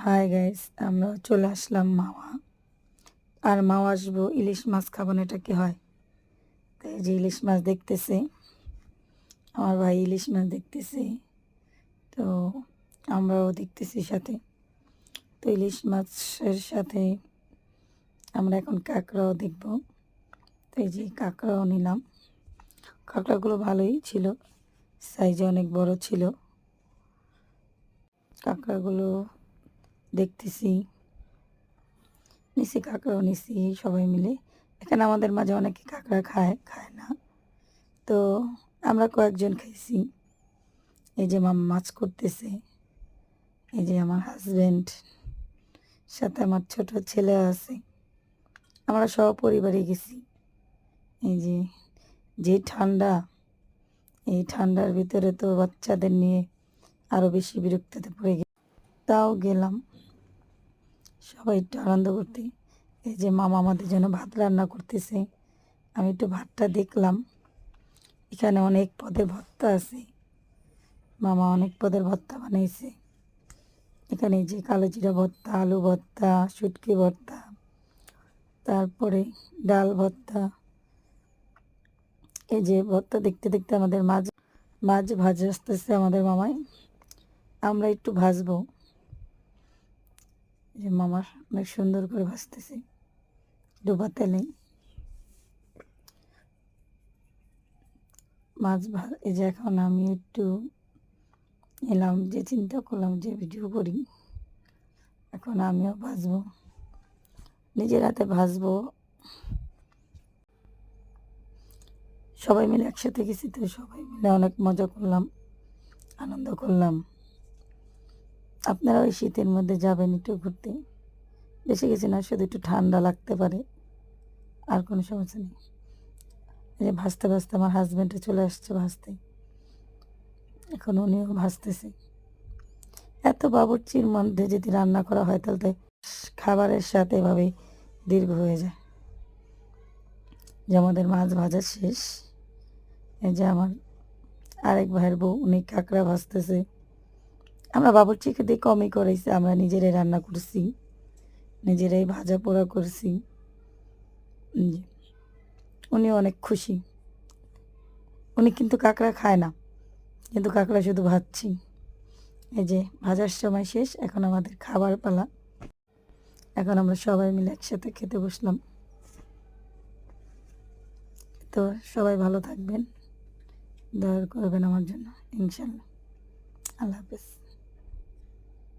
Hi guys, আমরা চলে আসলাম মাওয়া। আর মাওয়া আসবো, ইলিশ মাছ খাবো না, এটা কি হয়? তাই যে ইলিশ মাছ দেখতেছে, আমার ভাই ইলিশ মাছ দেখতেছে, তো আমরাও দেখতেছি সাথে। তো ইলিশ মাছের সাথে আমরা এখন কাঁকড়াও দেখব। তো এই যে কাঁকড়াও নিলাম। কাঁকড়াগুলো ভালোই ছিল, সাইজে অনেক বড় ছিল। কাঁকড়াগুলো দেখতেছি, নিচে কাঁকড়াও নিছি সবাই মিলে। এখানে আমাদের মাঝে অনেকে কাঁকড়া খায়, খায় না, তো আমরা কয়েকজন খাইছি। এই যে মামা মাছ করতেছে, এই যে আমার হাজবেন্ড, সাথে আমার ছোট ছেলে আছে। আমরা সপরিবারে গেছি। এই যে যে ঠান্ডা, এই ঠান্ডার ভিতরে তো বাচ্চাদের নিয়ে আরো বেশি বিরক্তিতে পড়ে গেছি, তাও গেলাম সবাই একটু আনন্দ করতে। এই যে মামা আমাদের জন্য ভাত রান্না করতেছে, আমি একটু ভাতটা দেখলাম। এখানে অনেক পদের ভর্তা আছে, মামা অনেক পদের ভর্তা বানাইছে। এখানে যে কালো জিরা ভর্তা, আলু ভর্তা, শুটকি ভর্তা, তারপরে ডাল ভর্তা। এই যে ভর্তা দেখতে দেখতে আমাদের মাছ মাছ ভাজা আসতেছে আমাদের মামাই, আমরা একটু ভাজবো। যে মামা অনেক সুন্দর করে ভাজতেছে ডোবা তেলে মাছ এই যে এখন আমি একটু এলাম, যে চিন্তা করলাম যে ভিডিও করি, এখন আমিও ভাজবো, নিজের হাতে ভাজবো। সবাই মিলে একসাথে গেছি, তো সবাই মিলে অনেক মজা করলাম, আনন্দ করলাম। আপনারা ওই শীতের মধ্যে যাবেন একটু ঘুরতে, বেশি কিছু না, শুধু একটু ঠান্ডা লাগতে পারে, আর কোনো সমস্যা নেই। এই যে ভাজতে ভাজতে আমার হাজব্যান্ডও চলে আসছে ভাজতে, এখন উনিও ভাজতেছে। এত বাবুর্চির মধ্যে যদি রান্না করা হয় তাহলে তো খাবারের সাথে এভাবে দীর্ঘ হয়ে যায়। যে আমাদের মাছ ভাজা শেষ। এই যে আমার আরেক ভাইয়ের বউ, উনি কাঁকড়া ভাজতেছে। আমরা বাবুর্চিকে দিয়ে কমই করাইছি, আমরা নিজেরাই রান্না করছি, নিজেরাই ভাজা পোড়া করছি। উনি অনেক খুশি। উনি কিন্তু কাঁকড়া খায় না, কিন্তু কাঁকড়া শুধু ভাজছি। এই যে ভাজার সময় শেষ, এখন আমাদের খাবার পালা। এখন আমরা সবাই মিলে একসাথে খেতে বসলাম। তো সবাই ভালো থাকবেন, দয়া করবেন আমার জন্য, ইনশাল্লাহ। আল্লাহ হাফেজ।